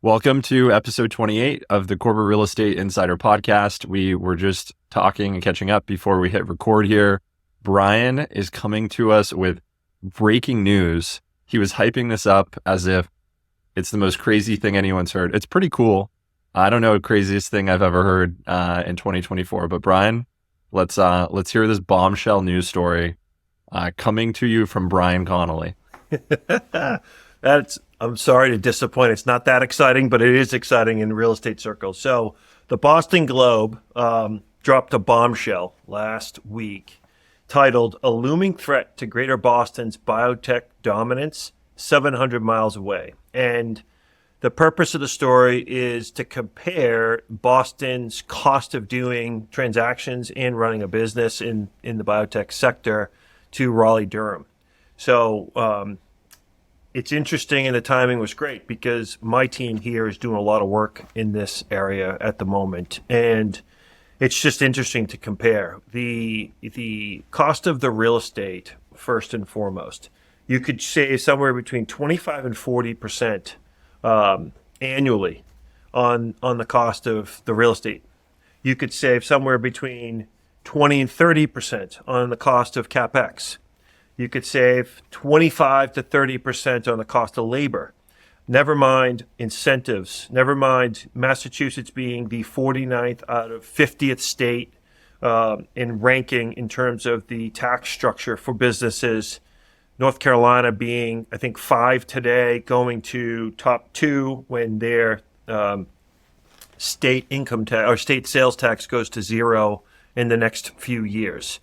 Welcome to episode 28 of the Corporate Real Estate Insider Podcast. We were just talking and catching up before we hit record here. Brian is coming to us with breaking news. He was hyping this up as if it's the most crazy thing anyone's heard. It's pretty cool. I don't know the craziest thing I've ever heard in 2024, but Brian, let's hear this bombshell news story coming to you from Brian Connolly. I'm sorry to disappoint. It's not that exciting, but it is exciting in real estate circles. So the Boston Globe dropped a bombshell last week titled "A Looming Threat to Greater Boston's Biotech Dominance 700 Miles Away." And the purpose of the story is to compare Boston's cost of doing transactions and running a business in the biotech sector to Raleigh-Durham. So it's interesting, and the timing was great because my team here is doing a lot of work in this area at the moment, and it's just interesting to compare the cost of the real estate. First and foremost, you could save somewhere between 25 and 40% annually on the cost of the real estate. You could save somewhere between 20 and 30% on the cost of CapEx. You could save 25 to 30% on the cost of labor. Never mind incentives. Never mind Massachusetts being the 49th out of 50th state in ranking in terms of the tax structure for businesses. North Carolina being, I think, 5 today, going to top 2 when their state income tax or state sales tax goes to 0 in the next few years.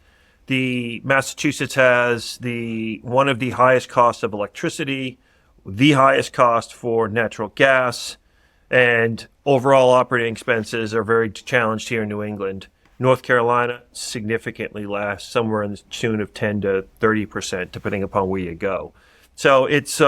The Massachusetts has one of the highest costs of electricity, the highest cost for natural gas, and overall operating expenses are very challenged here in New England. North Carolina, significantly less, somewhere in the tune of 10 to 30%, depending upon where you go. So it's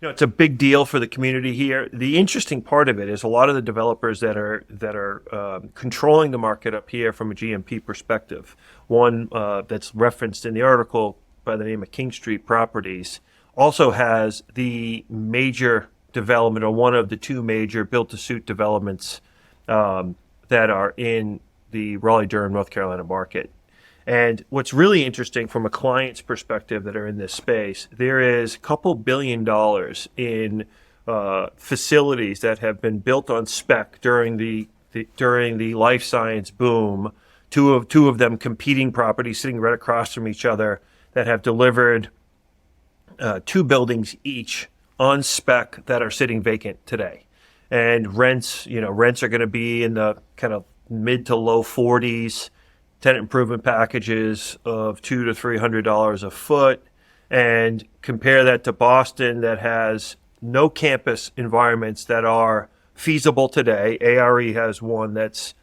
it's a big deal for the community here. The interesting part of it is a lot of the developers that are controlling the market up here from a GMP perspective. One that's referenced in the article by the name of King Street Properties also has the major development, or one of the 2 major built-to-suit developments that are in the Raleigh-Durham, North Carolina market. And what's really interesting from a client's perspective that are in this space, there is a couple $2 billion in facilities that have been built on spec during the life science boom. Two of them competing properties sitting right across from each other that have delivered 2 buildings each on spec that are sitting vacant today. And rents are going to be in the kind of mid to low 40s. Tenant improvement packages of $200 to $300 a foot, and compare that to Boston that has no campus environments that are feasible today. ARE has one that's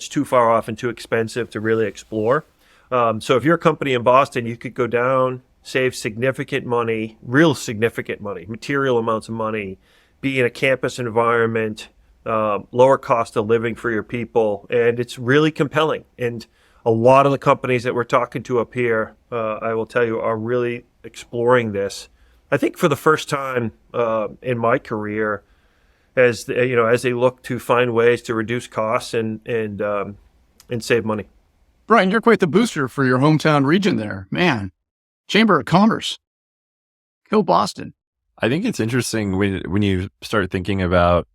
too far off and too expensive to really explore. So if you're a company in Boston, you could go down, save significant money, real significant money, material amounts of money, be in a campus environment, lower cost of living for your people, and it's really compelling. And a lot of the companies that we're talking to up here, I will tell you, are really exploring this. I think for the first time in my career, as they look to find ways to reduce costs and save money. Brian, you're quite the booster for your hometown region there, man. Chamber of Commerce, go Boston. I think it's interesting when you start thinking about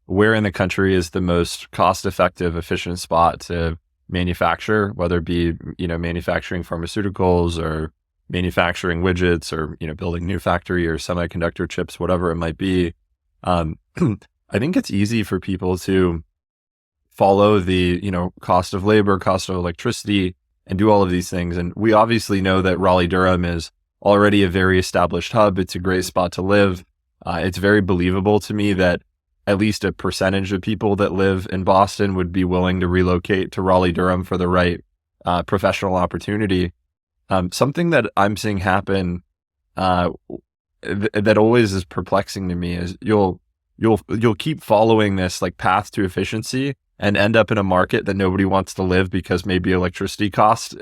where in the country is the most cost-effective, efficient spot to manufacture, whether it be, manufacturing pharmaceuticals or manufacturing widgets or, building new factory or semiconductor chips, whatever it might be. I think it's easy for people to follow the, cost of labor, cost of electricity, and do all of these things. And we obviously know that Raleigh-Durham is already a very established hub. It's a great spot to live. It's very believable to me that at least a percentage of people that live in Boston would be willing to relocate to Raleigh-Durham for the right professional opportunity. Something that I'm seeing happen that always is perplexing to me is you'll keep following this like path to efficiency and end up in a market that nobody wants to live because maybe electricity cost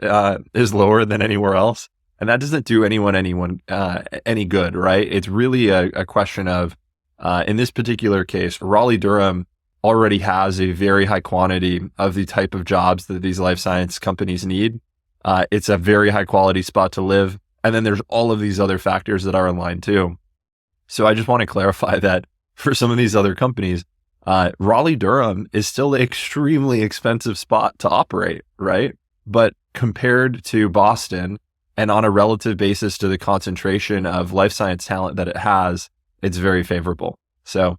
is lower than anywhere else. And that doesn't do anyone any good, right? It's really a question of In this particular case, Raleigh-Durham already has a very high quantity of the type of jobs that these life science companies need. It's a very high quality spot to live. And then there's all of these other factors that are in line too. So I just want to clarify that for some of these other companies, Raleigh-Durham is still an extremely expensive spot to operate, right? But compared to Boston and on a relative basis to the concentration of life science talent that it has, it's very favorable. So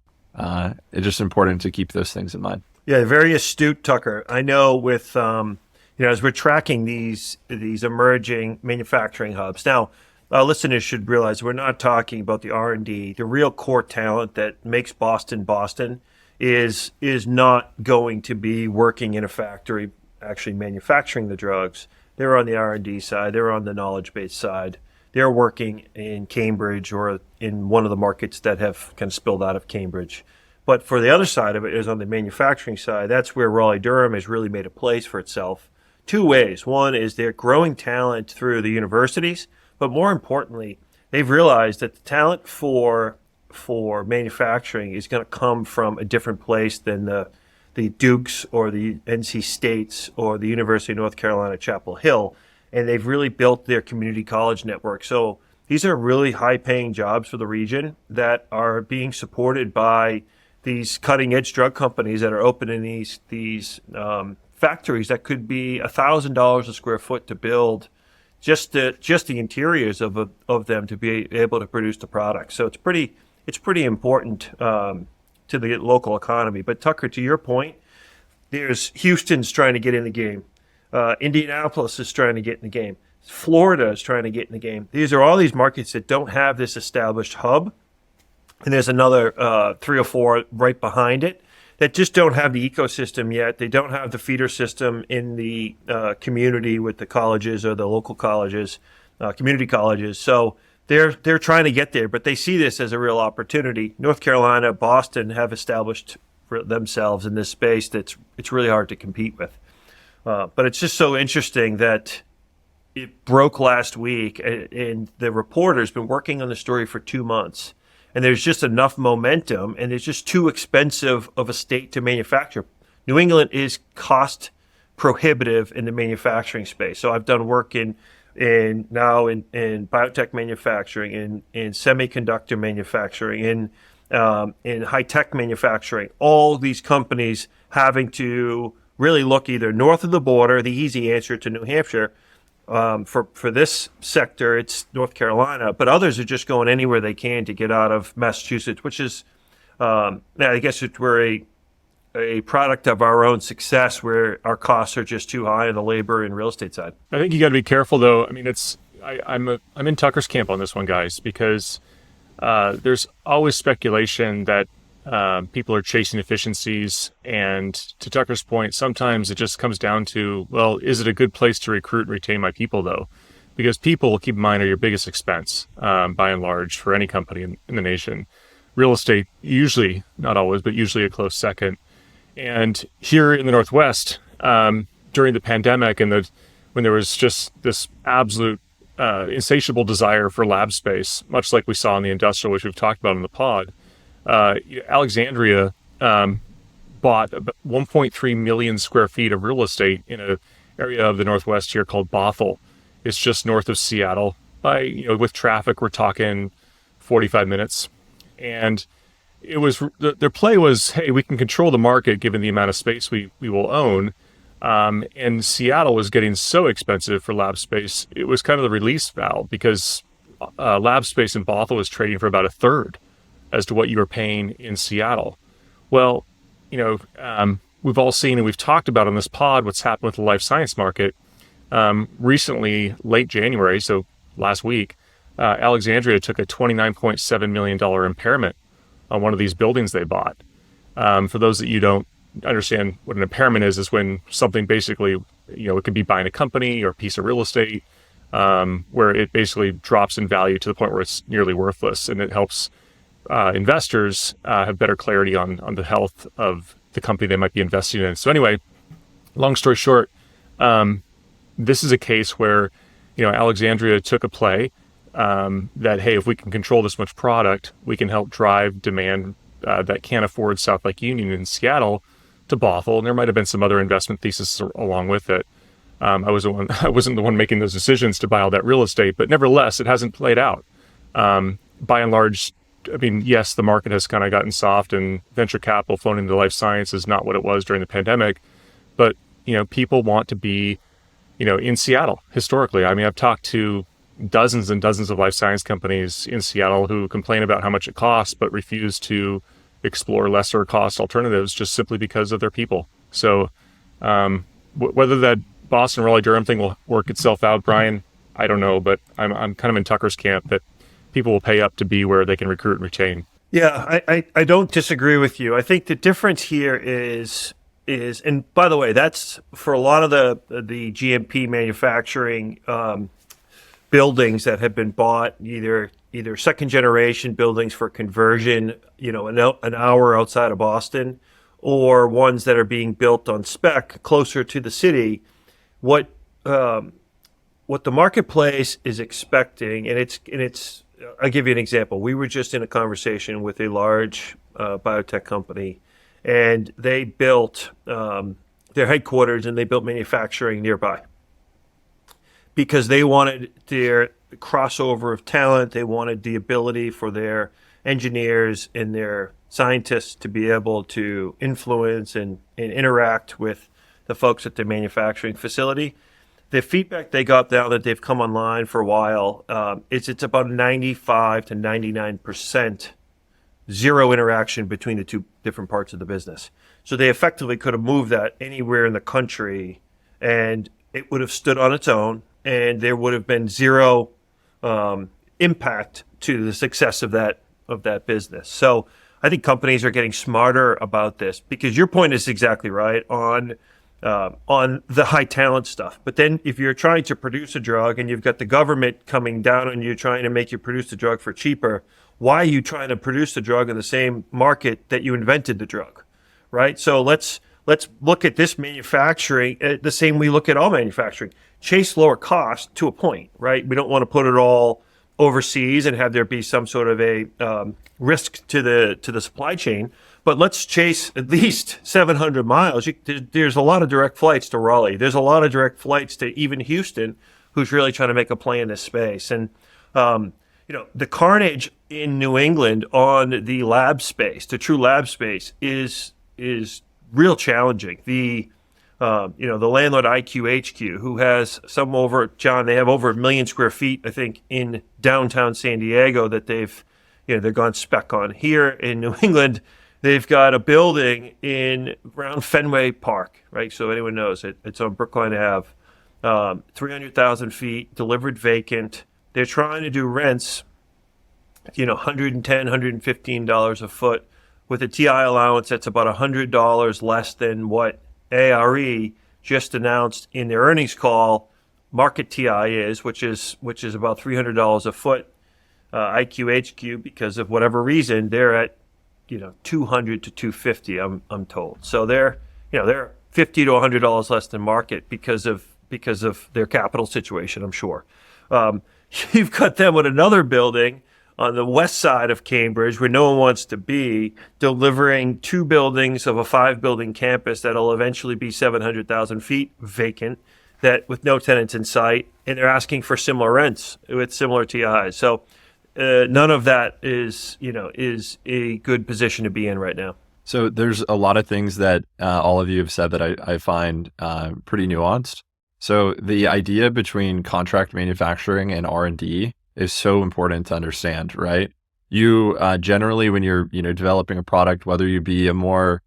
it's just important to keep those things in mind. Yeah, very astute, Tucker. I know with, as we're tracking these emerging manufacturing hubs. Now, our listeners should realize we're not talking about the R&D. The real core talent that makes Boston Boston is not going to be working in a factory actually manufacturing the drugs. They're on the R&D side. They're on the knowledge-based side. They're working in Cambridge or in one of the markets that have kind of spilled out of Cambridge. But for the other side of it is on the manufacturing side. That's where Raleigh-Durham has really made a place for itself. Two ways. One is they're growing talent through the universities, but more importantly, they've realized that the talent for manufacturing is going to come from a different place than the Dukes or the NC States or the University of North Carolina, Chapel Hill. And they've really built their community college network. So these are really high-paying jobs for the region that are being supported by these cutting-edge drug companies that are opening these factories that could be $1,000 a square foot to build just the interiors of them to be able to produce the product. So it's pretty important to the local economy. But Tucker, to your point, there's Houston's trying to get in the game. Indianapolis is trying to get in the game. Florida is trying to get in the game. These are all these markets that don't have this established hub. And there's another 3 or 4 right behind it that just don't have the ecosystem yet. They don't have the feeder system in the community with the colleges or the local colleges, community colleges. So they're trying to get there, but they see this as a real opportunity. North Carolina, Boston have established for themselves in this space it's really hard to compete with. But it's just so interesting that it broke last week, and the reporter's been working on the story for 2 months. And there's just enough momentum, and it's just too expensive of a state to manufacture. New England is cost prohibitive in the manufacturing space. So I've done work in biotech manufacturing, in semiconductor manufacturing, in high-tech manufacturing. All these companies having to really look either north of the border, the easy answer to New Hampshire. For this sector, it's North Carolina, but others are just going anywhere they can to get out of Massachusetts, which is, I guess we're a product of our own success where our costs are just too high on the labor and real estate side. I think you got to be careful, though. I mean, I'm in Tucker's camp on this one, guys, because there's always speculation that people are chasing efficiencies. And to Tucker's point, sometimes it just comes down to, well, is it a good place to recruit and retain my people, though? Because people, keep in mind, are your biggest expense, by and large, for any company in the nation. Real estate, usually, not always, but usually a close second. And here in the Northwest, during the pandemic and when there was just this absolute insatiable desire for lab space, much like we saw in the industrial, which we've talked about in the pod, Alexandria bought 1.3 million square feet of real estate in an area of the Northwest here called Bothell. It's just north of Seattle. With traffic, we're talking 45 minutes. And it was their play was, hey, we can control the market given the amount of space we will own. And Seattle was getting so expensive for lab space, it was kind of the release valve because lab space in Bothell was trading for about a third as to what you were paying in Seattle. Well, we've all seen and we've talked about on this pod what's happened with the life science market. Recently, late January, so last week, Alexandria took a $29.7 million impairment on one of these buildings they bought. For those that you don't understand what an impairment is when something basically, it could be buying a company or a piece of real estate, where it basically drops in value to the point where it's nearly worthless, and it helps investors have better clarity on the health of the company they might be investing in. So anyway, long story short, this is a case where, Alexandria took a play that, hey, if we can control this much product, we can help drive demand that can't afford South Lake Union in Seattle to Bothell. And there might have been some other investment thesis along with it. I wasn't the one making those decisions to buy all that real estate, but nevertheless, it hasn't played out. By and large, I mean, yes, the market has kind of gotten soft, and venture capital flowing into life science is not what it was during the pandemic. But, people want to be, in Seattle historically. I mean, I've talked to dozens and dozens of life science companies in Seattle who complain about how much it costs, but refuse to explore lesser cost alternatives just simply because of their people. So whether that Boston Raleigh-Durham thing will work itself out, Brian, I don't know, but I'm kind of in Tucker's camp that people will pay up to be where they can recruit and retain. Yeah, I don't disagree with you. I think the difference here is, and by the way, that's for a lot of the GMP manufacturing buildings that have been bought, either second generation buildings for conversion, an hour outside of Boston, or ones that are being built on spec closer to the city. What the marketplace is expecting, and it's I'll give you an example. We were just in a conversation with a large biotech company, and they built their headquarters and they built manufacturing nearby because they wanted their crossover of talent. They wanted the ability for their engineers and their scientists to be able to influence and interact with the folks at the manufacturing facility. The feedback they got now that they've come online for a while, it's about 95 to 99% zero interaction between the two different parts of the business. So they effectively could have moved that anywhere in the country, and it would have stood on its own, and there would have been zero impact to the success of that business. So I think companies are getting smarter about this, because your point is exactly right on the high talent stuff. But then if you're trying to produce a drug and you've got the government coming down on you trying to make you produce the drug for cheaper, why are you trying to produce the drug in the same market that you invented the drug, right? So let's look at this manufacturing the same we look at all manufacturing. Chase lower cost to a point, right? We don't want to put it all overseas and have there be some sort of a risk to the supply chain. But let's chase at least 700 miles. There's a lot of direct flights to Raleigh. There's a lot of direct flights to even Houston, who's really trying to make a play in this space. And, the carnage in New England on the lab space, the true lab space, is real challenging. The landlord IQHQ, who has they have over 1 million square feet, I think, in downtown San Diego that they've gone spec on. Here in New England, they've got a building around Fenway Park, right? So anyone knows it. It's on Brookline Ave, 300,000 feet, delivered vacant. They're trying to do rents, $110, $115 a foot, with a TI allowance that's about $100 less than what ARE just announced in their earnings call market TI is, which is about $300 a foot. IQHQ, because of whatever reason, they're at $200 to $250. I'm told. So they're $50 to $100 less than market because of their capital situation, I'm sure. You've got them with another building on the west side of Cambridge where no one wants to be, delivering 2 buildings of a 5-building campus that'll eventually be 700,000 feet vacant, that with no tenants in sight, and they're asking for similar rents with similar TIs. So none of that is a good position to be in right now. So there's a lot of things that all of you have said that I find pretty nuanced. So the idea between contract manufacturing and R&D is so important to understand, right? You generally, when you're developing a product, whether you be a more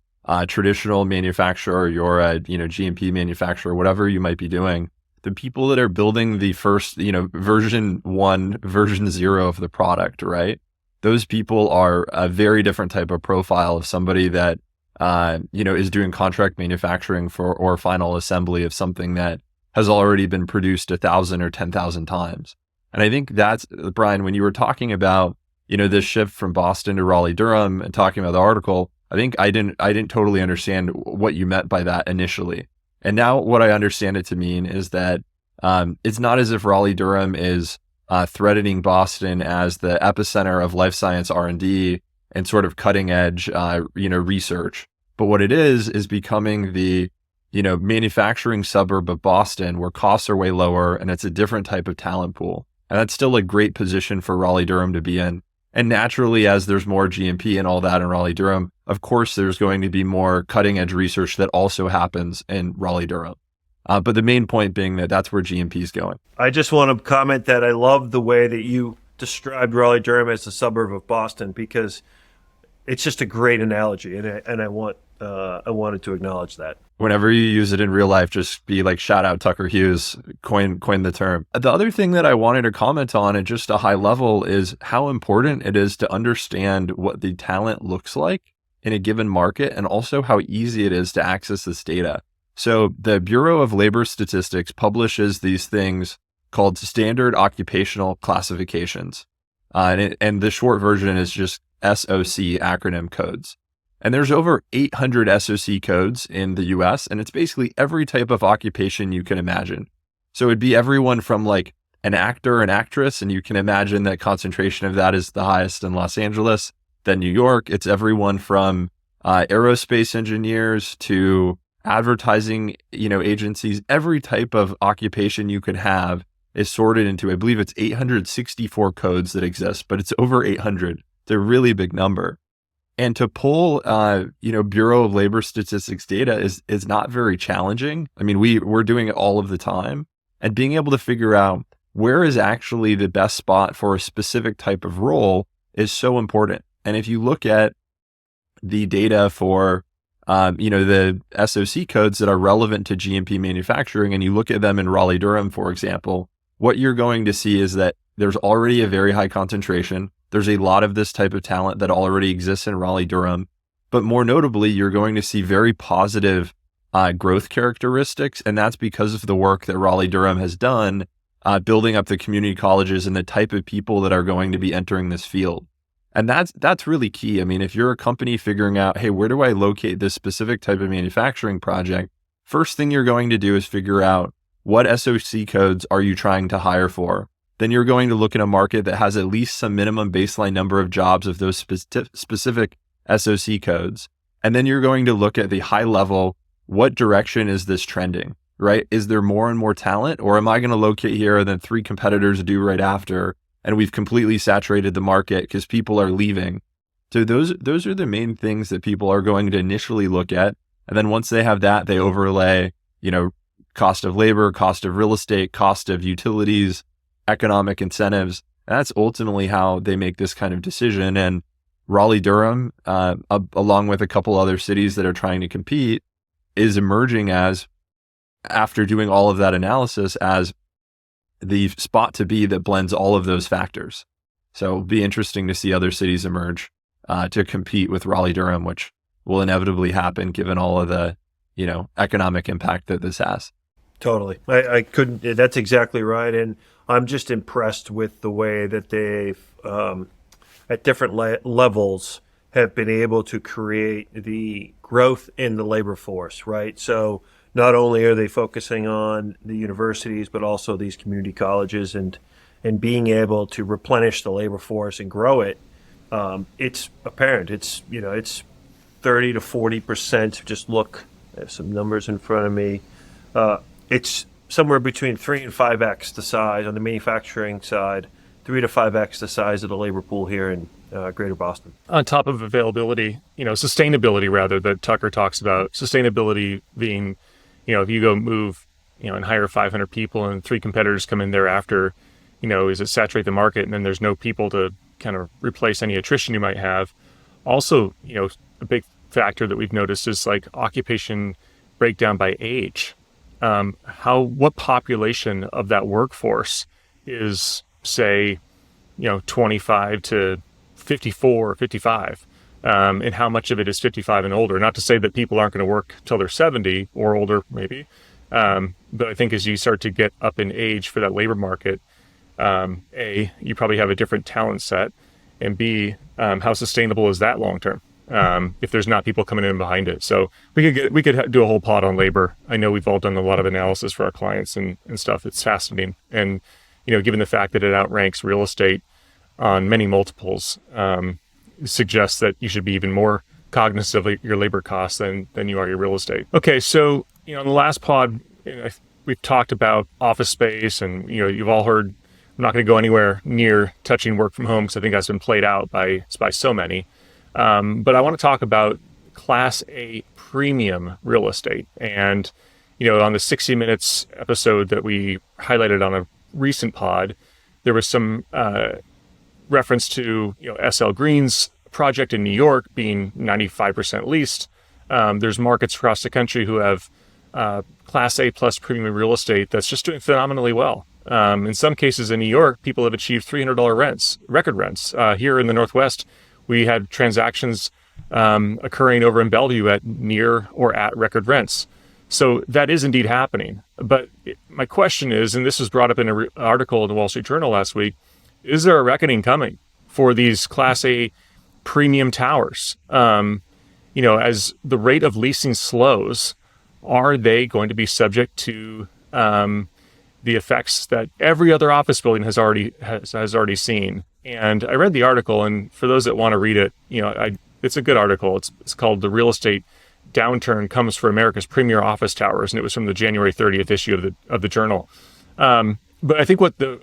traditional manufacturer, or you're a GMP manufacturer, whatever you might be doing, the people that are building the first version 1, version 0 of the product, right? Those people are a very different type of profile of somebody that is doing contract manufacturing or final assembly of something that has already been produced 1,000 or 10,000 times. And I think that's, Brian, when you were talking about, this shift from Boston to Raleigh-Durham and talking about the article, I think I didn't totally understand what you meant by that initially. And now what I understand it to mean is that it's not as if Raleigh-Durham is threatening Boston as the epicenter of life science R&D and sort of cutting edge, research. But what it is becoming the, manufacturing suburb of Boston where costs are way lower and it's a different type of talent pool. And that's still a great position for Raleigh-Durham to be in. And naturally, as there's more GMP and all that in Raleigh-Durham, of course, there's going to be more cutting edge research that also happens in Raleigh-Durham. But the main point being that that's where GMP is going. I just want to comment that I love the way that you described Raleigh-Durham as a suburb of Boston, because it's just a great analogy, and I wanted to acknowledge that. Whenever you use it in real life, just be like, shout out Tucker Hughes, coin the term. The other thing that I wanted to comment on at just a high level is how important it is to understand what the talent looks like in a given market, and also how easy it is to access this data. So the Bureau of Labor Statistics publishes these things called standard occupational classifications. And the short version is just SOC acronym codes. And there's over 800 SOC codes in the US, and it's basically every type of occupation you can imagine. So it'd be everyone from like an actor, an actress, and you can imagine that concentration of that is the highest in Los Angeles. Then New York, it's everyone from aerospace engineers to advertising, agencies. Every type of occupation you could have is sorted into, I believe it's 864 codes that exist, but it's over 800. It's a really big number. And to pull, Bureau of Labor Statistics data is not very challenging. I mean, we're doing it all of the time, and being able to figure out where is actually the best spot for a specific type of role is so important. And if you look at the data for, the SOC codes that are relevant to GMP manufacturing, and you look at them in Raleigh-Durham, for example, what you're going to see is that there's already a very high concentration. There's a lot of this type of talent that already exists in Raleigh-Durham. But more notably, you're going to see very positive growth characteristics. And that's because of the work that Raleigh-Durham has done, building up the community colleges and the type of people that are going to be entering this field. And that's really key. I mean, if you're a company figuring out, hey, where do I locate this specific type of manufacturing project? First thing you're going to do is figure out what SOC codes are you trying to hire for? Then you're going to look at a market that has at least some minimum baseline number of jobs of those specific SOC codes. And then you're going to look at the high level, what direction is this trending, right? Is there more and more talent, or am I going to locate here and then 3 competitors do right after, and we've completely saturated the market because people are leaving? So those are the main things that people are going to initially look at. And then once they have that, they overlay, cost of labor, cost of real estate, cost of utilities, economic incentives. And that's ultimately how they make this kind of decision. And Raleigh-Durham, along with a couple other cities that are trying to compete, is emerging as, after doing all of that analysis, as the spot to be that blends all of those factors. So it'll be interesting to see other cities emerge to compete with Raleigh-Durham, which will inevitably happen given all of the, economic impact that this has. Totally. I couldn't, that's exactly right. And I'm just impressed with the way that they've, at different levels, have been able to create the growth in the labor force, right? So not only are they focusing on the universities, but also these community colleges, and being able to replenish the labor force and grow it. It's apparent. It's 30 to 40%. Just look, I have some numbers in front of me. It's somewhere between 3 and 5x the size on the manufacturing side, 3 to 5x the size of the labor pool here in Greater Boston. On top of availability, sustainability rather, that Tucker talks about. Sustainability being, if you go move, and hire 500 people and 3 competitors come in thereafter, is it saturate the market, and then there's no people to kind of replace any attrition you might have. Also, a big factor that we've noticed is like occupation breakdown by age. What population of that workforce is, say, 25 to 54 or 55, and how much of it is 55 and older? Not to say that people aren't going to work till they're 70 or older, maybe. But I think as you start to get up in age for that labor market, A, you probably have a different talent set, and B, how sustainable is that long term? If there's not people coming in behind it. So we could do a whole pod on labor. I know we've all done a lot of analysis for our clients and stuff. It's fascinating. And given the fact that it outranks real estate on many multiples, suggests that you should be even more cognizant of your labor costs than you are your real estate. Okay, so in the last pod, we've talked about office space, and you've all heard. I'm not going to go anywhere near touching work from home because I think that's been played out by so many. But I want to talk about Class A premium real estate, and on the 60 Minutes episode that we highlighted on a recent pod, there was some reference to SL Green's project in New York being 95% leased. There's markets across the country who have Class A plus premium real estate that's just doing phenomenally well. In some cases in New York, people have achieved $300 rents, record rents. Here in the Northwest, we had transactions occurring over in Bellevue at near or at record rents. So that is indeed happening. But my question is, and this was brought up in an article in the Wall Street Journal last week, is there a reckoning coming for these Class A premium towers? As the rate of leasing slows, are they going to be subject to the effects that every other office building has already seen? And I read the article, and for those that want to read it, it's a good article. It's called "The Real Estate Downturn Comes for America's Premier Office Towers," and it was from the January 30th issue of the journal. But I think what the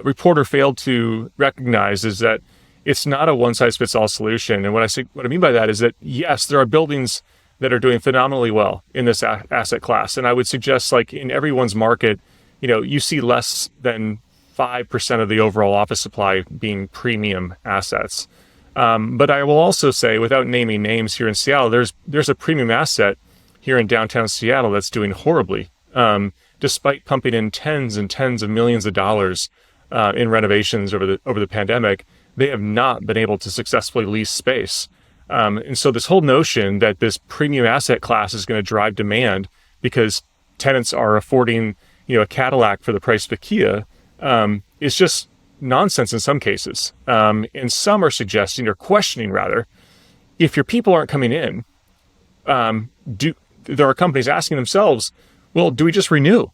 reporter failed to recognize is that it's not a one-size-fits-all solution. And what I mean by that is that, yes, there are buildings that are doing phenomenally well in this asset class. And I would suggest, like in everyone's market, you see less than 5% of the overall office supply being premium assets. But I will also say, without naming names, here in Seattle, there's a premium asset here in downtown Seattle that's doing horribly, despite pumping in tens and tens of millions of dollars in renovations over the pandemic. They have not been able to successfully lease space. And so this whole notion that this premium asset class is going to drive demand because tenants are affording, a Cadillac for the price of a Kia, is just nonsense in some cases. And some are suggesting, or questioning rather, if your people aren't coming in, there are companies asking themselves, well, do we just renew?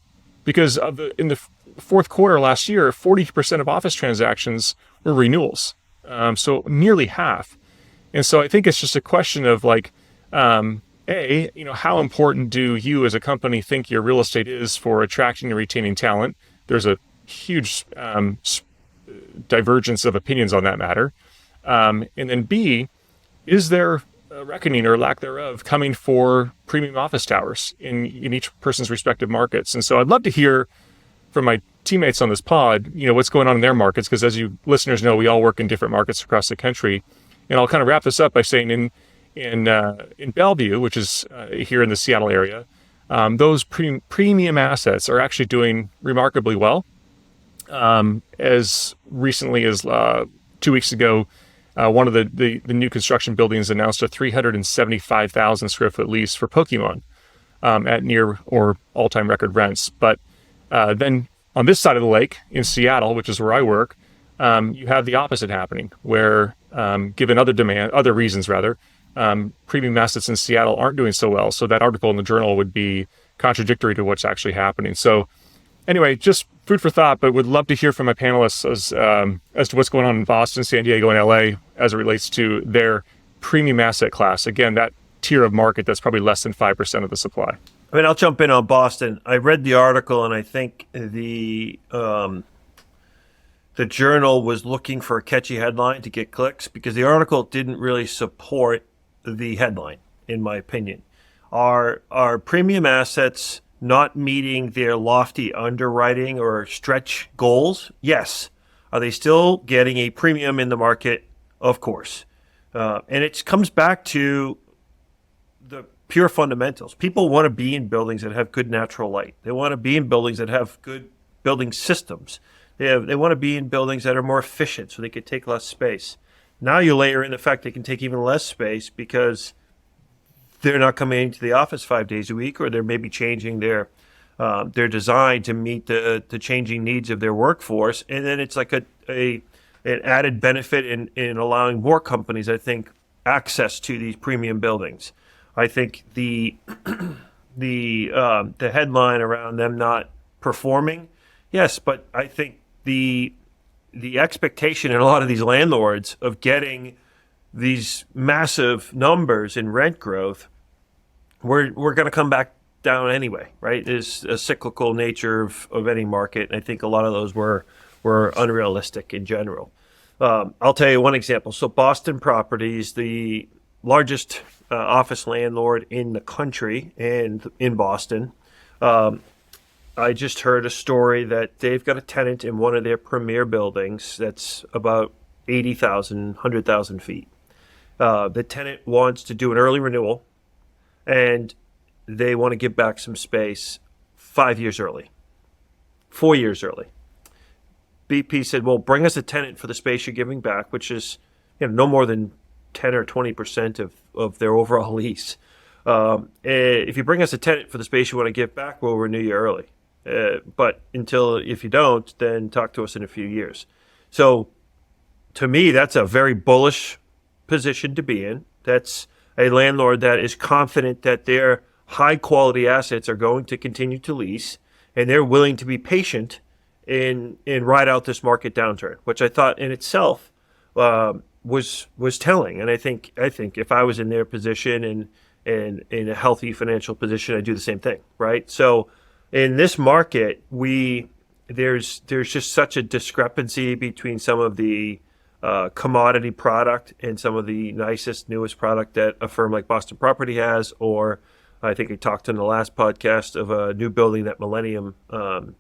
Because in the fourth quarter last year, 40% of office transactions were renewals. So nearly half. And so I think it's just a question of how important do you as a company think your real estate is for attracting and retaining talent? There's a huge divergence of opinions on that matter. And then B, is there a reckoning or lack thereof coming for premium office towers in each person's respective markets? And so I'd love to hear from my teammates on this pod, what's going on in their markets, because as you listeners know, we all work in different markets across the country. And I'll kind of wrap this up by saying in Bellevue, which is here in the Seattle area, those premium assets are actually doing remarkably well. As recently as 2 weeks ago, one of the new construction buildings announced a 375,000 square foot lease for Pokemon at near or all-time record rents. But then on this side of the lake in Seattle, which is where I work, you have the opposite happening, where given other reasons, premium assets in Seattle aren't doing so well. So that article in the journal would be contradictory to what's actually happening. So anyway, just food for thought, but would love to hear from my panelists as to what's going on in Boston, San Diego, and LA as it relates to their premium asset class. Again, that tier of market that's probably less than 5% of the supply. I mean, I'll jump in on Boston. I read the article, and I think the journal was looking for a catchy headline to get clicks, because the article didn't really support the headline, in my opinion. Are premium assets not meeting their lofty underwriting or stretch goals? Yes. Are they still getting a premium in the market? Of course. And it comes back to the pure fundamentals. People want to be in buildings that have good natural light. They want to be in buildings that have good building systems. They want to be in buildings that are more efficient so they could take less space. Now you layer in the fact they can take even less space because they're not coming into the office 5 days a week, or they're maybe changing their design to meet the changing needs of their workforce. And then it's like an added benefit in allowing more companies, I think, access to these premium buildings. I think the headline around them not performing, yes, but I think the expectation in a lot of these landlords of getting these massive numbers in rent growth, we're going to come back down anyway, right? There's a cyclical nature of any market. And I think a lot of those were unrealistic in general. I'll tell you one example. So Boston Properties, the largest office landlord in the country and in Boston, I just heard a story that they've got a tenant in one of their premier buildings that's about 80,000, 100,000 feet. The tenant wants to do an early renewal, and they want to give back some space 5 years early, 4 years early. BP said, well, bring us a tenant for the space you're giving back, which is no more than 10 or 20% of their overall lease. If you bring us a tenant for the space you want to give back, we'll renew you early. But if you don't, then talk to us in a few years. So to me, that's a very bullish position to be in. That's a landlord that is confident that their high quality assets are going to continue to lease, and they're willing to be patient and ride out this market downturn, which I thought in itself was telling. And I think if I was in their position and in a healthy financial position, I'd do the same thing, right? So in this market, there's just such a discrepancy between some of the commodity product and some of the nicest, newest product that a firm like Boston Property has, or I think I talked in the last podcast of a new building that Millennium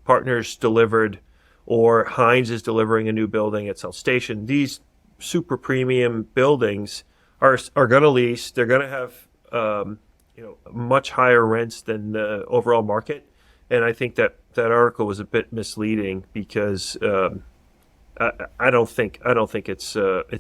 Partners delivered, or Hines is delivering a new building at South Station. These super premium buildings are going to lease. They're going to have much higher rents than the overall market. And I think that article was a bit misleading because I don't think it's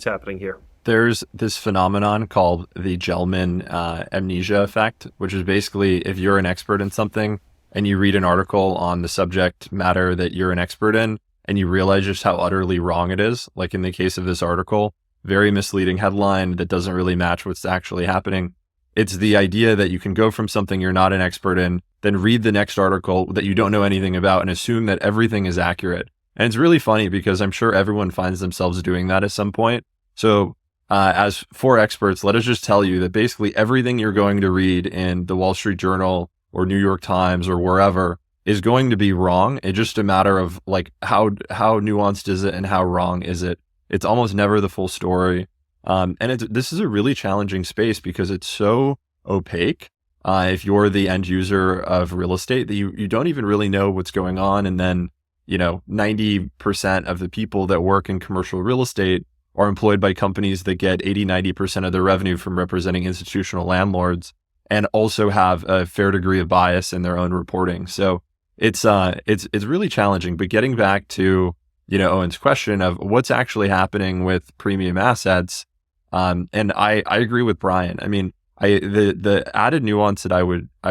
happening here. There's this phenomenon called the Gelman amnesia effect, which is basically if you're an expert in something and you read an article on the subject matter that you're an expert in, and you realize just how utterly wrong it is, like in the case of this article, very misleading headline that doesn't really match what's actually happening. It's the idea that you can go from something you're not an expert in, then read the next article that you don't know anything about and assume that everything is accurate. And it's really funny because I'm sure everyone finds themselves doing that at some point. So as for experts, let us just tell you that basically everything you're going to read in the Wall Street Journal or New York Times or wherever is going to be wrong. It's just a matter of like how nuanced is it and how wrong is it. It's almost never the full story. And this is a really challenging space because it's so opaque. If you're the end user of real estate, that you don't even really know what's going on. And then, 90% of the people that work in commercial real estate are employed by companies that get 80-90% of their revenue from representing institutional landlords and also have a fair degree of bias in their own reporting. So it's really challenging. But getting back to, Owen's question of what's actually happening with premium assets, and I agree with Brian. I mean, the added nuance that I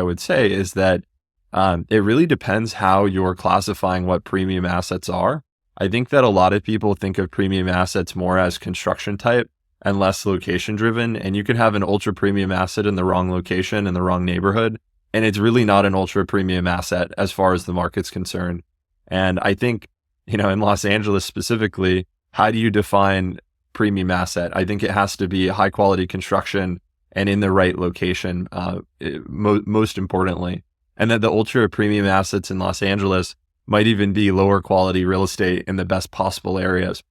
would say is that it really depends how you're classifying what premium assets are. I think that a lot of people think of premium assets more as construction type and less location driven. And you could have an ultra premium asset in the wrong location in the wrong neighborhood, and it's really not an ultra premium asset as far as the market's concerned. And I think, in Los Angeles specifically, how do you define premium asset? I think it has to be high quality construction and in the right location, most importantly. And that the ultra premium assets in Los Angeles might even be lower quality real estate in the best possible areas.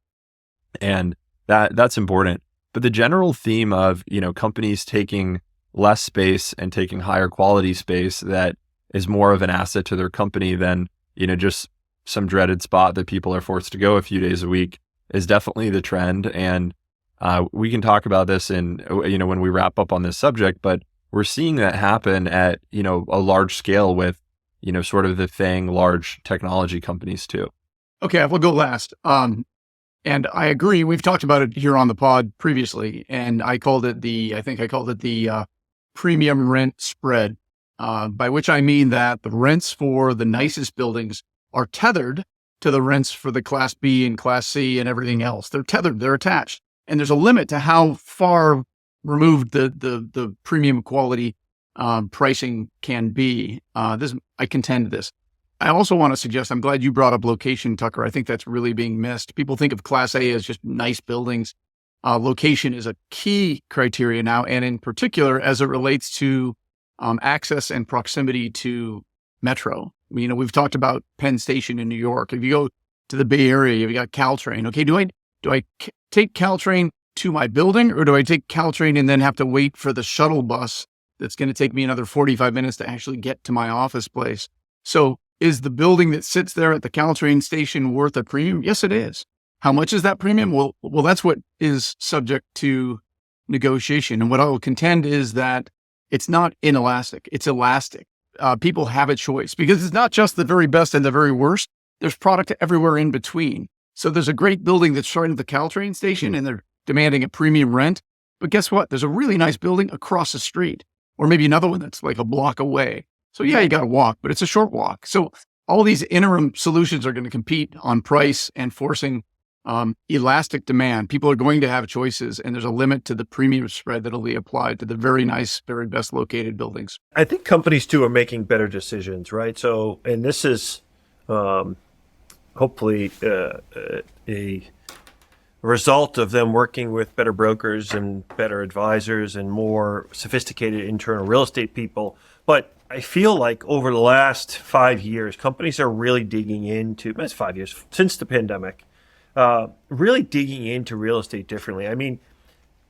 And that's important. But the general theme of, companies taking less space and taking higher quality space that is more of an asset to their company than, just some dreaded spot that people are forced to go a few days a week is definitely the trend. And we can talk about this when we wrap up on this subject, but we're seeing that happen at, a large scale with, sort of the FANG large technology companies too. Okay, I will go last. And I agree. We've talked about it here on the pod previously, and I called it the premium rent spread, by which I mean that the rents for the nicest buildings are tethered to the rents for the Class B and Class C and everything else. They're tethered, they're attached. And there's a limit to how far removed the premium quality pricing can be. I contend this. I also want to suggest, I'm glad you brought up location, Tucker. I think that's really being missed. People think of Class A as just nice buildings. Location is a key criteria now, and in particular, as it relates to access and proximity to metro. We've talked about Penn Station in New York. If you go to the Bay Area, you've got Caltrain. Okay, do I take Caltrain to my building, or do I take Caltrain and then have to wait for the shuttle bus that's going to take me another 45 minutes to actually get to my office place? So is the building that sits there at the Caltrain station worth a premium? Yes, it is. How much is that premium? Well, that's what is subject to negotiation. And what I will contend is that it's not inelastic, it's elastic. People have a choice because it's not just the very best and the very worst. There's product everywhere in between. So there's a great building that's right at the Caltrain station and they're demanding a premium rent. But guess what? There's a really nice building across the street, or maybe another one that's like a block away. So yeah, you got to walk, but it's a short walk. So all these interim solutions are going to compete on price and forcing elastic demand. People are going to have choices, and there's a limit to the premium spread that'll be applied to the very nice, very best located buildings. I think companies too are making better decisions, right? So, and this is hopefully a result of them working with better brokers and better advisors and more sophisticated internal real estate people. But I feel like over the last 5 years, companies are really digging into, that's 5 years, since the pandemic, really digging into real estate differently. I mean,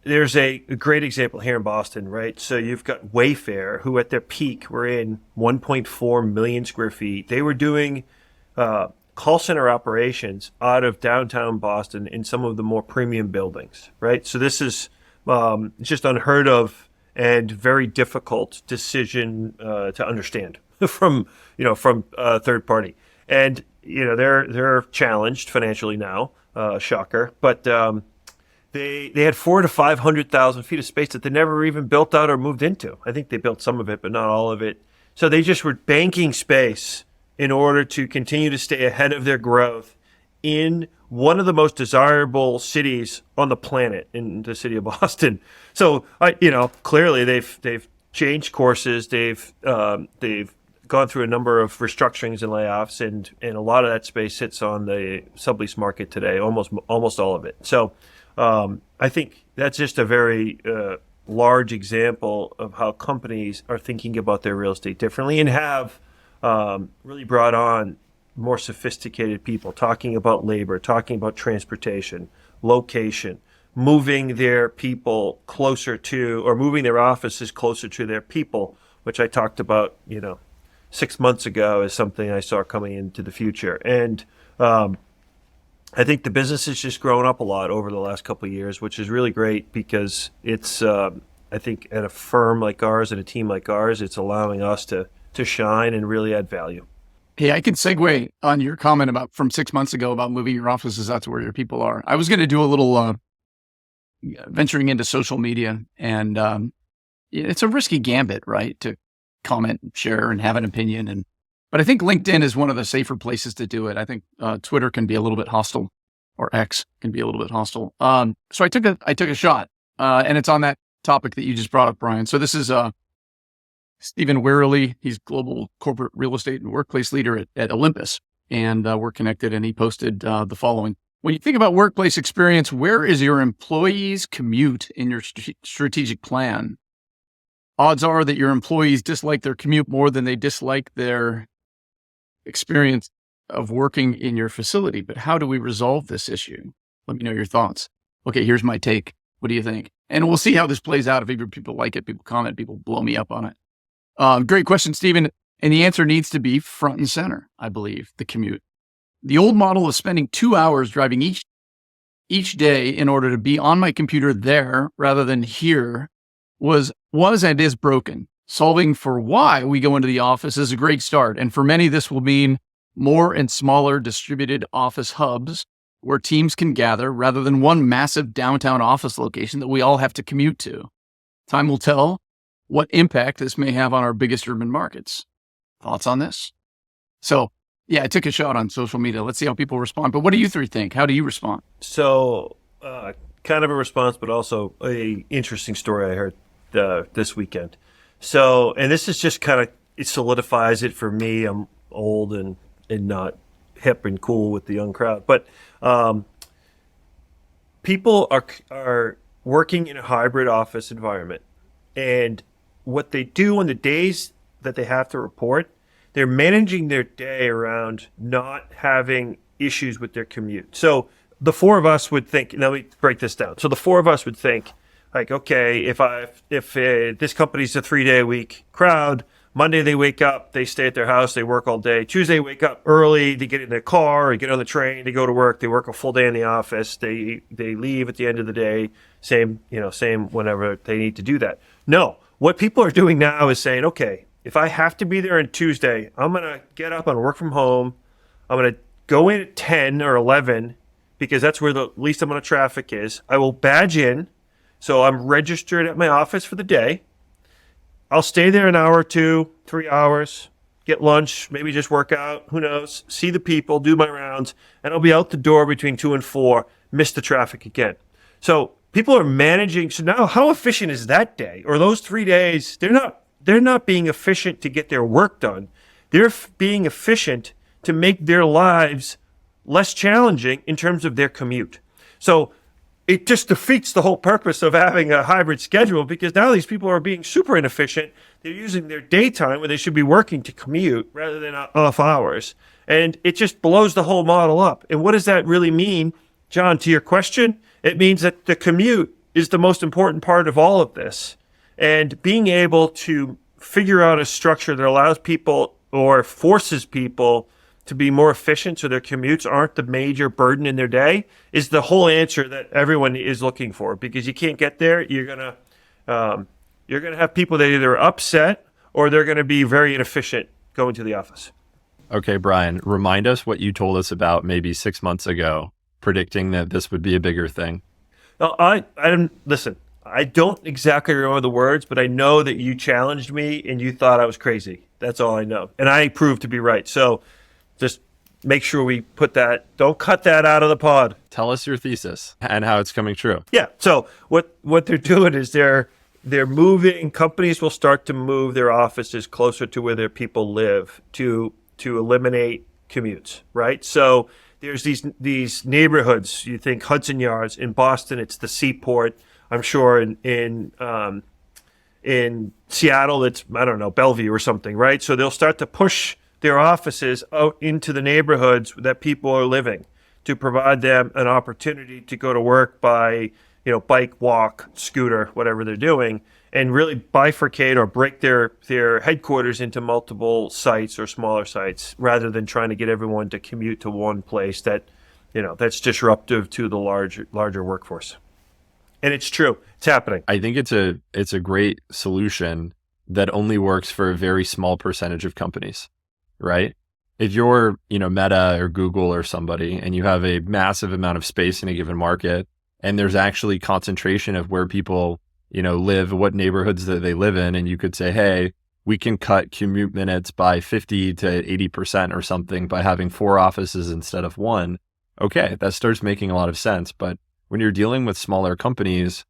there's a great example here in Boston, right? So you've got Wayfair, who at their peak were in 1.4 million square feet. They were doing call center operations out of downtown Boston in some of the more premium buildings, right? So this is just unheard of and very difficult decision to understand from third party. And they're challenged financially now, shocker. But they had 400,000 to 500,000 feet of space that they never even built out or moved into. I think they built some of it, but not all of it. So they just were banking space in order to continue to stay ahead of their growth in one of the most desirable cities on the planet, in the city of Boston. So, clearly they've changed courses. They've gone through a number of restructurings and layoffs, and a lot of that space sits on the sublease market today, almost all of it. So, I think that's just a very large example of how companies are thinking about their real estate differently and have really brought on more sophisticated people talking about labor, talking about transportation, location, moving their people closer to, or moving their offices closer to their people, which I talked about, 6 months ago as something I saw coming into the future. And I think the business has just grown up a lot over the last couple of years, which is really great because it's, I think at a firm like ours and a team like ours, it's allowing us to shine and really add value. Hey, I can segue on your comment about from 6 months ago about moving your offices out to where your people are. I was going to do a little venturing into social media, and it's a risky gambit, right? To comment, share, and have an opinion. But I think LinkedIn is one of the safer places to do it. I think Twitter can be a little bit hostile, or X can be a little bit hostile. So I took a shot, and it's on that topic that you just brought up, Brian. So this is Stephen Wearily. He's global corporate real estate and workplace leader at Olympus, and we're connected. And he posted the following: when you think about workplace experience, where is your employees' commute in your strategic plan? Odds are that your employees dislike their commute more than they dislike their experience of working in your facility. But how do we resolve this issue? Let me know your thoughts. Okay, here's my take. What do you think? And we'll see how this plays out. If either people like it, people comment, people blow me up on it. Great question, Stephen. And the answer needs to be front and center, I believe, the commute. The old model of spending 2 hours driving each day in order to be on my computer there rather than here was and is broken. Solving for why we go into the office is a great start. And for many, this will mean more and smaller distributed office hubs where teams can gather rather than one massive downtown office location that we all have to commute to. Time will tell what impact this may have on our biggest urban markets. Thoughts on this? So, yeah, I took a shot on social media. Let's see how people respond. But what do you three think? How do you respond? So, kind of a response, but also a interesting story I heard this weekend. So, and this is just kind of, it solidifies it for me. I'm old and not hip and cool with the young crowd. But people are working in a hybrid office environment, and what they do on the days that they have to report, they're managing their day around not having issues with their commute. So the four of us would think, let me break this down. So the four of us would think, like, okay, if this company's a 3-day a week crowd, Monday they wake up, they stay at their house, they work all day. Tuesday wake up early, they get in their car or get on the train, they go to work, they work a full day in the office, they leave at the end of the day, same whenever they need to do that. No, what people are doing now is saying, okay, if I have to be there on Tuesday, I'm gonna get up and work from home. I'm gonna go in at 10 or 11 because that's where the least amount of traffic is. I will badge in, so I'm registered at my office for the day. I'll stay there an hour or 2, 3 hours, get lunch, maybe just work out, who knows, see the people, do my rounds, and I'll be out the door between 2 and 4, miss the traffic again. So people are managing. So now how efficient is that day or those 3 days? They're not being efficient to get their work done. They're being efficient to make their lives less challenging in terms of their commute. So it just defeats the whole purpose of having a hybrid schedule, because now these people are being super inefficient. They're using their daytime when they should be working to commute rather than off hours. And it just blows the whole model up. And what does that really mean, John, to your question? It means that the commute is the most important part of all of this. And being able to figure out a structure that allows people or forces people to be more efficient so their commutes aren't the major burden in their day is the whole answer that everyone is looking for. Because you can't get there, you're gonna have people that are either upset or they're gonna be very inefficient going to the office. Okay, Brian, remind us what you told us about maybe 6 months ago, predicting that this would be a bigger thing. No, listen, I don't exactly remember the words, but I know that you challenged me and you thought I was crazy. That's all I know. And I proved to be right. So just make sure we don't cut that out of the pod. Tell us your thesis and how it's coming true. Yeah. So what they're doing is they're moving, companies will start to move their offices closer to where their people live to eliminate commutes, right? So there's these neighborhoods, you think Hudson Yards. In Boston, it's the Seaport. I'm sure in Seattle, it's, I don't know, Bellevue or something, right? So they'll start to push their offices out into the neighborhoods that people are living to provide them an opportunity to go to work by, bike, walk, scooter, whatever they're doing, and really bifurcate or break their headquarters into multiple sites or smaller sites rather than trying to get everyone to commute to one place that's disruptive to the larger workforce. And it's true. It's happening. I think it's a great solution that only works for a very small percentage of companies, right? If you're, Meta or Google or somebody, and you have a massive amount of space in a given market, and there's actually concentration of where people, live, what neighborhoods that they live in, and you could say, hey, we can cut commute minutes by 50 to 80% or something by having 4 offices instead of 1. Okay, that starts making a lot of sense. But when you're dealing with smaller companies,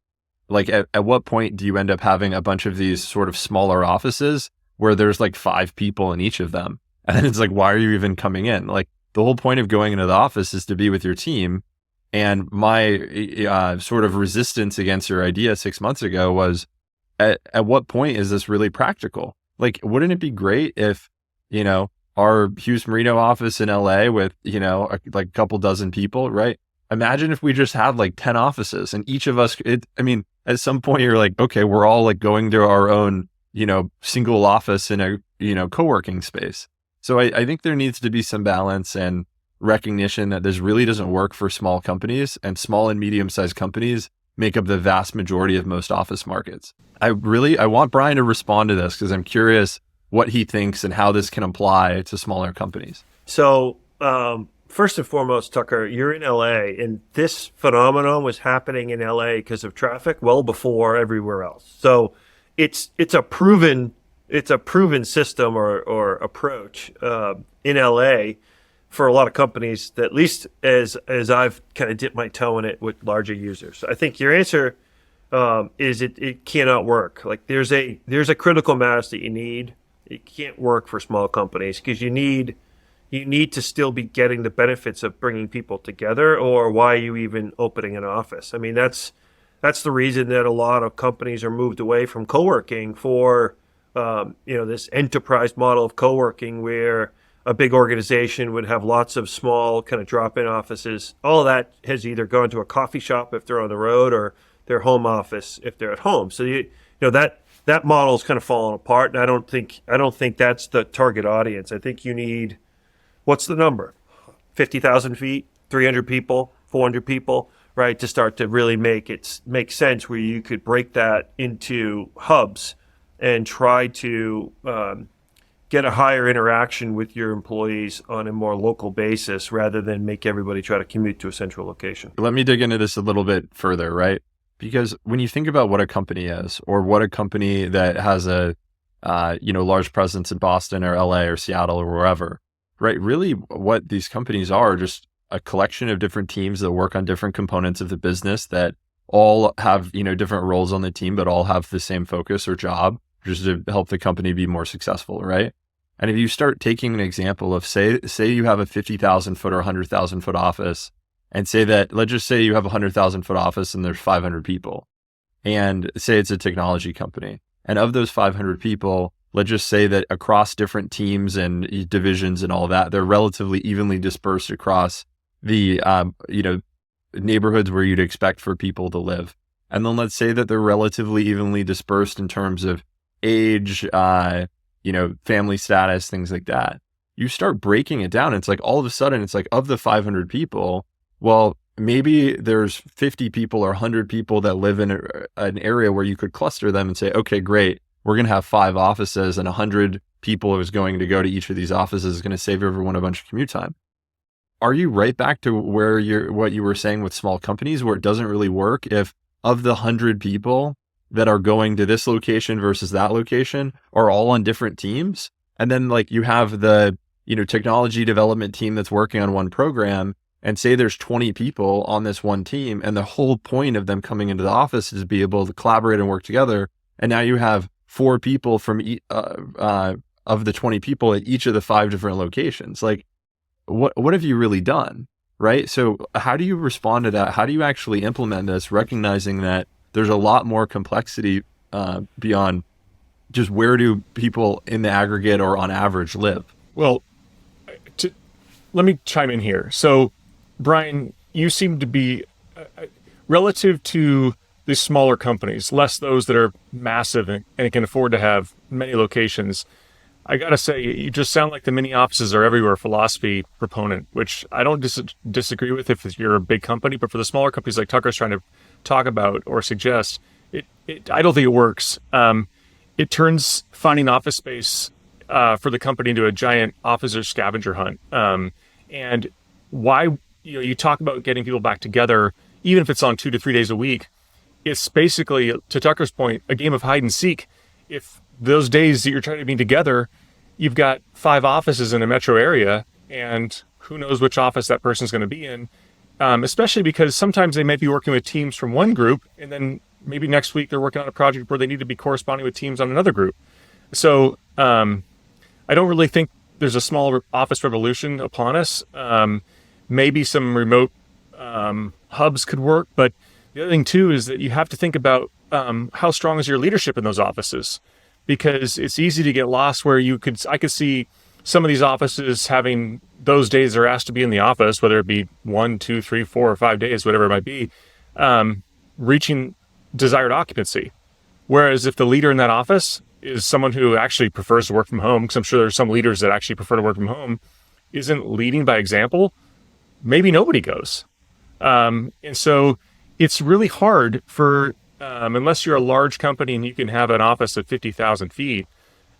like at what point do you end up having a bunch of these sort of smaller offices where there's like 5 people in each of them? And then it's like, why are you even coming in? Like, the whole point of going into the office is to be with your team. And my sort of resistance against your idea 6 months ago was, at what point is this really practical? Like, wouldn't it be great if, our Hughes Marino office in LA with, like a couple dozen people, right? Imagine if we just had like 10 offices and each of us, at some point you're like, okay, we're all like going to our own, single office in a, co-working space. So I think there needs to be some balance and recognition that this really doesn't work for small companies, and small and medium-sized companies make up the vast majority of most office markets. I want Brian to respond to this because I'm curious what he thinks and how this can apply to smaller companies. So, first and foremost, Tucker, you're in LA, and this phenomenon was happening in LA because of traffic well before everywhere else. So it's a proven system or approach in LA for a lot of companies, that at least as I've kind of dipped my toe in it with larger users. I think your answer is it cannot work. Like there's a critical mass that you need It can't work for small companies because you need to still be getting the benefits of bringing people together, or why are you even opening an office? I mean, that's the reason that a lot of companies are moved away from co-working for this enterprise model of co-working, where a big organization would have lots of small kind of drop-in offices. All of that has either gone to a coffee shop if they're on the road, or their home office if they're at home. So that model's kind of fallen apart, and I don't think that's the target audience. I think you need, what's the number? 50,000 feet, 300 people, 400 people, right? To start to really make sense, where you could break that into hubs and try to get a higher interaction with your employees on a more local basis, rather than make everybody try to commute to a central location. Let me dig into this a little bit further, right? Because when you think about what a company is, or what a company that has a large presence in Boston or LA or Seattle or wherever, right? Really what these companies are just a collection of different teams that work on different components of the business, that all have, different roles on the team, but all have the same focus or job, just to help the company be more successful, right? And if you start taking an example of, say you have a 50,000 foot or 100,000 foot office, and let's just say you have a 100,000 foot office and there's 500 people, and say it's a technology company. And of those 500 people, let's just say that across different teams and divisions and all that, they're relatively evenly dispersed across the, neighborhoods where you'd expect for people to live. And then let's say that they're relatively evenly dispersed in terms of age, family status, things like that. You start breaking it down. It's like, all of a sudden, it's like, of the 500 people, well, maybe there's 50 people or 100 people that live in an area where you could cluster them and say, okay, great, we're going to have 5 offices, and 100 people who's going to go to each of these offices is going to save everyone a bunch of commute time. Are you right back to what you were saying with small companies, where it doesn't really work if, of the 100 people that are going to this location versus that location, are all on different teams? And then you have the, technology development team that's working on one program, and say there's 20 people on this one team, and the whole point of them coming into the office is to be able to collaborate and work together. And now you have 4 people from of the 20 people at each of the 5 different locations. What have you really done, right? So how do you respond to that? How do you actually implement this, recognizing that there's a lot more complexity beyond just where do people in the aggregate or on average live? Well, let me chime in here. So, Brian, you seem to be, relative to the smaller companies, less those that are massive and can afford to have many locations. I got to say, you just sound like the mini offices are everywhere philosophy proponent, which I don't disagree with if you're a big company, but for the smaller companies like Tucker's trying to talk about or suggest, I don't think it works. It turns finding office space for the company into a giant officer scavenger hunt. And why, you talk about getting people back together, even if it's on 2 to 3 days a week, it's basically, to Tucker's point, a game of hide and seek. If those days that you're trying to be together, you've got 5 offices in a metro area, and who knows which office that person's going to be in, especially because sometimes they might be working with teams from one group, and then maybe next week they're working on a project where they need to be corresponding with teams on another group. So I don't really think there's a small office revolution upon us. Maybe some remote hubs could work, but the other thing too is that you have to think about how strong is your leadership in those offices, because it's easy to get lost where I could see some of these offices having those days they're asked to be in the office, whether it be 1, 2, 3, 4, or 5 days, whatever it might be, reaching desired occupancy. Whereas if the leader in that office is someone who actually prefers to work from home, because I'm sure there's some leaders that actually prefer to work from home, isn't leading by example, maybe nobody goes. And so it's really hard for, unless you're a large company and you can have an office of 50,000 feet,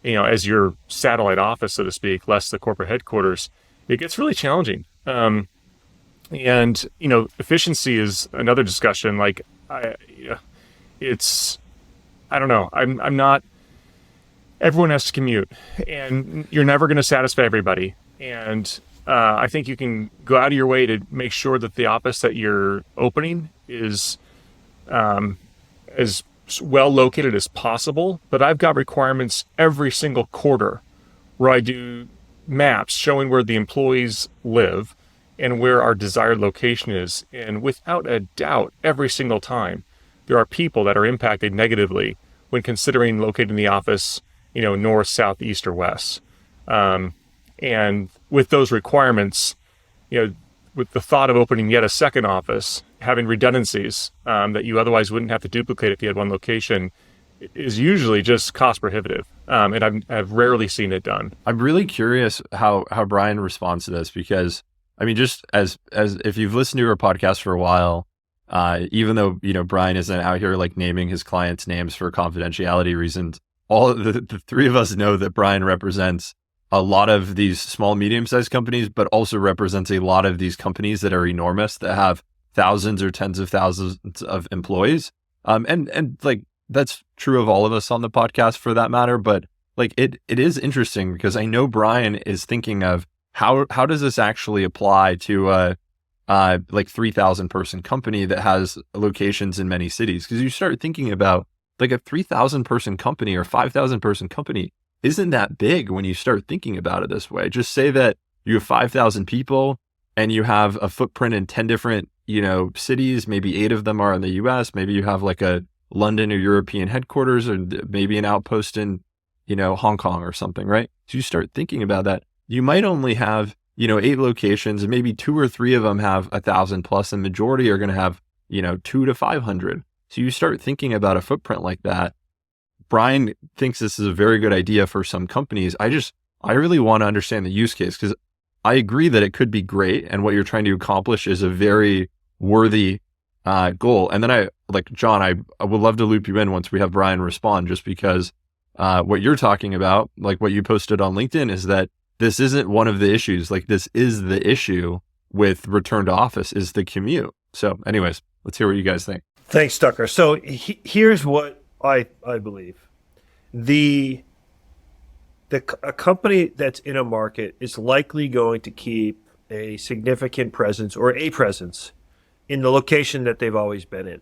as your satellite office, so to speak, less the corporate headquarters, it gets really challenging. And, efficiency is another discussion. I don't know. I'm not, everyone has to commute, and you're never going to satisfy everybody. And I think you can go out of your way to make sure that the office that you're opening is as well located as possible, but I've got requirements every single quarter where I do maps showing where the employees live and where our desired location is. And without a doubt, every single time, there are people that are impacted negatively when considering locating the office, north, south, east, or west. And with those requirements, with the thought of opening yet a second office, having redundancies that you otherwise wouldn't have to duplicate if you had one location, is usually just cost prohibitive. And I've rarely seen it done. I'm really curious how Brian responds to this, because I mean, just as if you've listened to our podcast for a while, even though, Brian isn't out here like naming his clients' names for confidentiality reasons, all of the three of us know that Brian represents a lot of these small, medium-sized companies, but also represents a lot of these companies that are enormous, that have thousands or tens of thousands of employees. And like, that's true of all of us on the podcast for that matter. But like, it is interesting because I know Brian is thinking of how does this actually apply to like 3,000 person company that has locations in many cities? Because you start thinking about like a 3,000 person company or 5,000 person company isn't that big when you start thinking about it this way. Just say that you have 5,000 people and you have a footprint in 10 different, cities, maybe 8 of them are in the US. Maybe you have like a London or European headquarters, or maybe an outpost in, Hong Kong or something, right? So you start thinking about that. You might only have, 8 locations, and maybe 2 or 3 of them have 1,000 plus, and majority are going to have, 2 to 500. So you start thinking about a footprint like that. Brian thinks this is a very good idea for some companies. I really want to understand the use case, because I agree that it could be great, and what you're trying to accomplish is a very worthy goal. And then John, I would love to loop you in once we have Brian respond, just because what you're talking about, like what you posted on LinkedIn, is that this isn't one of the issues. Like, this is the issue with return to office, is the commute. So anyways, let's hear what you guys think. Thanks, Tucker. So here's what I believe. A company that's in a market is likely going to keep a significant presence, or a presence, in the location that they've always been in.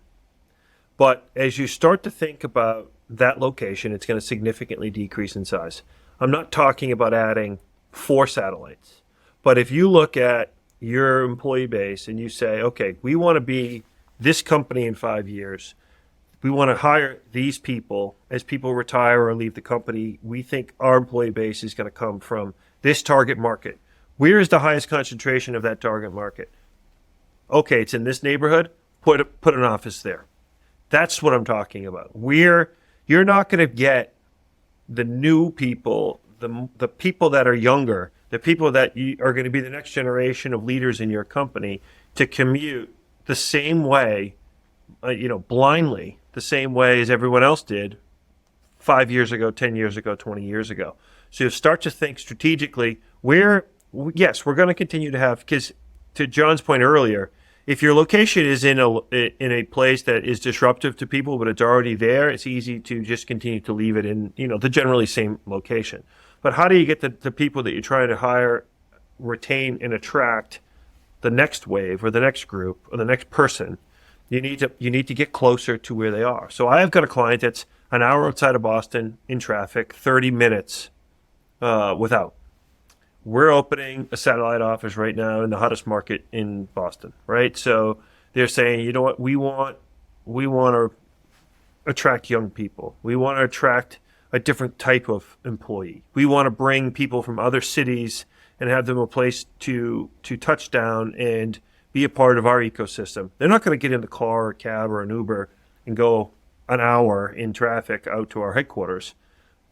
But as you start to think about that location, it's going to significantly decrease in size. I'm not talking about adding 4 satellites, but if you look at your employee base and you say, okay, we want to be this company in 5 years, we want to hire these people. As people retire or leave the company, we think our employee base is going to come from this target market. Where is the highest concentration of that target market? Okay, it's in this neighborhood. Put an office there. That's what I'm talking about. You're not going to get the new people, the people that are younger, the people that are going to be the next generation of leaders in your company, to commute the same way, blindly, the same way as everyone else did 5 years ago, 10 years ago, 20 years ago. So you start to think strategically. Yes, we're going to continue to have, because to John's point earlier, if your location is in a place that is disruptive to people, but it's already there, it's easy to just continue to leave it in, the generally same location. But how do you get the people that you're trying to hire, retain, and attract the next wave or the next group or the next person? You need to get closer to where they are. So I have got a client that's an hour outside of Boston in traffic, 30 minutes without. We're opening a satellite office right now in the hottest market in Boston, right? So they're saying, you know what, we want to attract young people. We want to attract a different type of employee. We want to bring people from other cities and have them a place to touch down and be a part of our ecosystem. They're not going to get in the car or a cab or an Uber and go an hour in traffic out to our headquarters.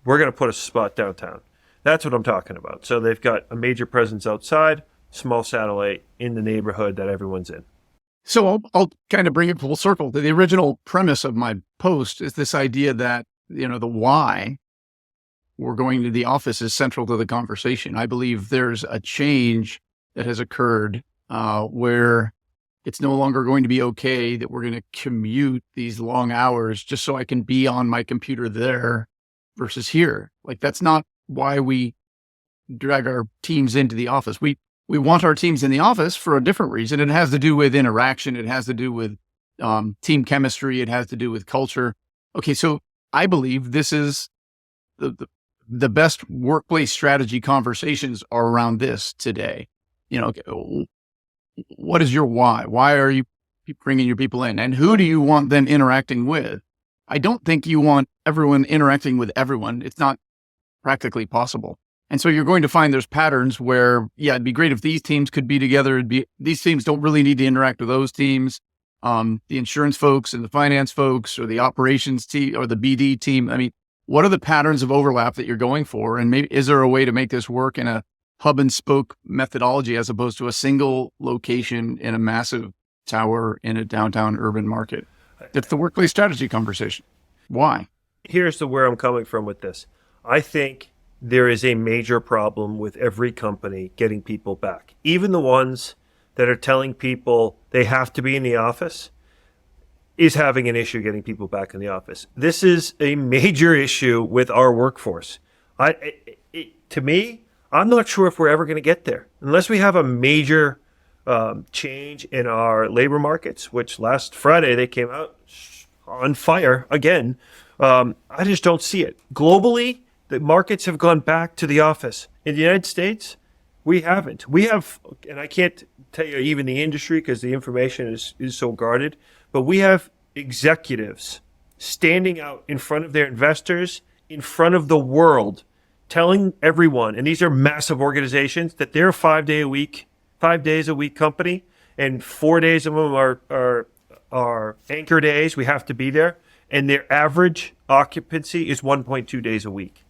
We're going to put a spot downtown. That's what I'm talking about. So they've got a major presence outside, small satellite in the neighborhood that everyone's in. So I'll kind of bring it full circle. The original premise of my post is this idea that, the why we're going to the office is central to the conversation. I believe there's a change that has occurred where it's no longer going to be okay that we're going to commute these long hours just so I can be on my computer there versus here. Like, that's not why we drag our teams into the office. We want our teams in the office for a different reason. It has to do with interaction. It has to do with team chemistry. It has to do with culture. Okay, so I believe this is the best workplace strategy conversations are around this today. What is your why? Why are you bringing your people in? And who do you want them interacting with? I don't think you want everyone interacting with everyone. It's not practically possible. And so you're going to find there's patterns where, yeah, it'd be great if these teams could be together. These teams don't really need to interact with those teams. The insurance folks and the finance folks or the operations team or the BD team. I mean, what are the patterns of overlap that you're going for? And maybe is there a way to make this work in a hub and spoke methodology as opposed to a single location in a massive tower in a downtown urban market? It's the workplace strategy conversation. Why? Here's where I'm coming from with this. I think there is a major problem with every company getting people back. Even the ones that are telling people they have to be in the office is having an issue getting people back in the office. This is a major issue with our workforce. To me, I'm not sure if we're ever going to get there unless we have a major change in our labor markets, which last Friday they came out on fire again. I just don't see it. Globally, the markets have gone back to the office. In the United States, we haven't. We have, and I can't tell you even the industry because the information is so guarded, but we have executives standing out in front of their investors, in front of the world, telling everyone, and these are massive organizations, that they're a 5 days a week company, and 4 days of them are anchor days. We have to be there, and their average occupancy is 1.2 days a week,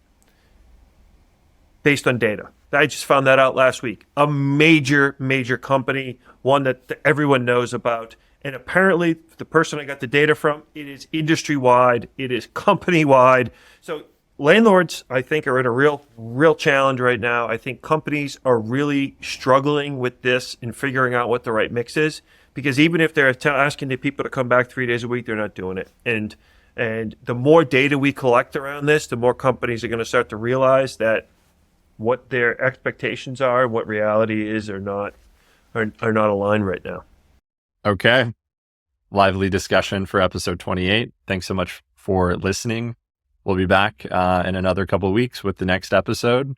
based on data. I just found that out last week. A major company, one that everyone knows about. And apparently, the person I got the data from, it is industry-wide. It is company-wide. So landlords, I think, are in a real challenge right now. I think companies are really struggling with this and figuring out what the right mix is. Because even if they're asking the people to come back 3 days a week, they're not doing it. And the more data we collect around this, the more companies are going to start to realize that what their expectations are, what reality is or not, are not aligned right now. Okay. Lively discussion for episode 28. Thanks so much for listening. We'll be back in another couple of weeks with the next episode.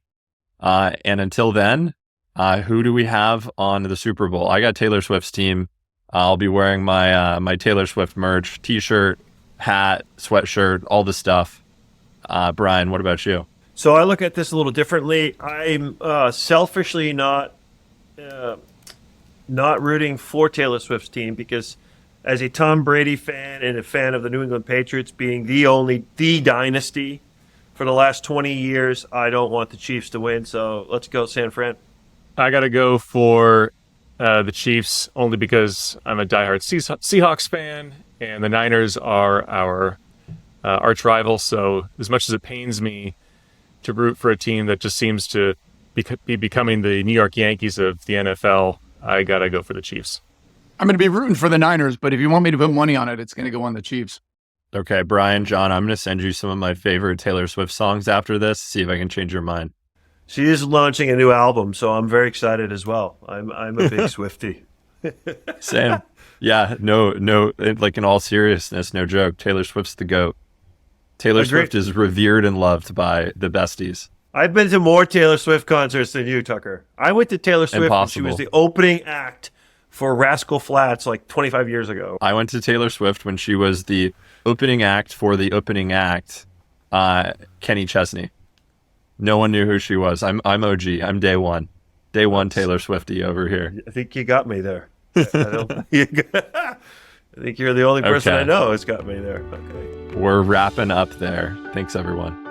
And until then, who do we have on the Super Bowl? I got Taylor Swift's team. I'll be wearing my Taylor Swift merch, t-shirt, hat, sweatshirt, all the stuff. Brian, what about you? So I look at this a little differently. I'm selfishly not rooting for Taylor Swift's team because as a Tom Brady fan and a fan of the New England Patriots being the dynasty for the last 20 years, I don't want the Chiefs to win. So let's go San Fran. I got to go for the Chiefs only because I'm a diehard Seahawks fan and the Niners are our arch rival. So as much as it pains me to root for a team that just seems to be becoming the New York Yankees of the NFL, I got to go for the Chiefs. I'm going to be rooting for the Niners, but if you want me to put money on it, it's going to go on the Chiefs. Okay, Brian, John, I'm going to send you some of my favorite Taylor Swift songs after this, see if I can change your mind. She is launching a new album, so I'm very excited as well. I'm a big Swiftie. Same. Yeah, no, like in all seriousness, no joke. Taylor Swift's the GOAT. Taylor Swift is revered and loved by the besties. I've been to more Taylor Swift concerts than you, Tucker. I went to Taylor Swift when she was the opening act for Rascal Flatts like 25 years ago. I went to Taylor Swift when she was the opening act for the opening act, Kenny Chesney. No one knew who she was. I'm OG. I'm day one. Day one Taylor Swiftie over here. I think you got me there. I think you're the only person I know who's got me there. Okay. We're wrapping up there. Thanks, everyone.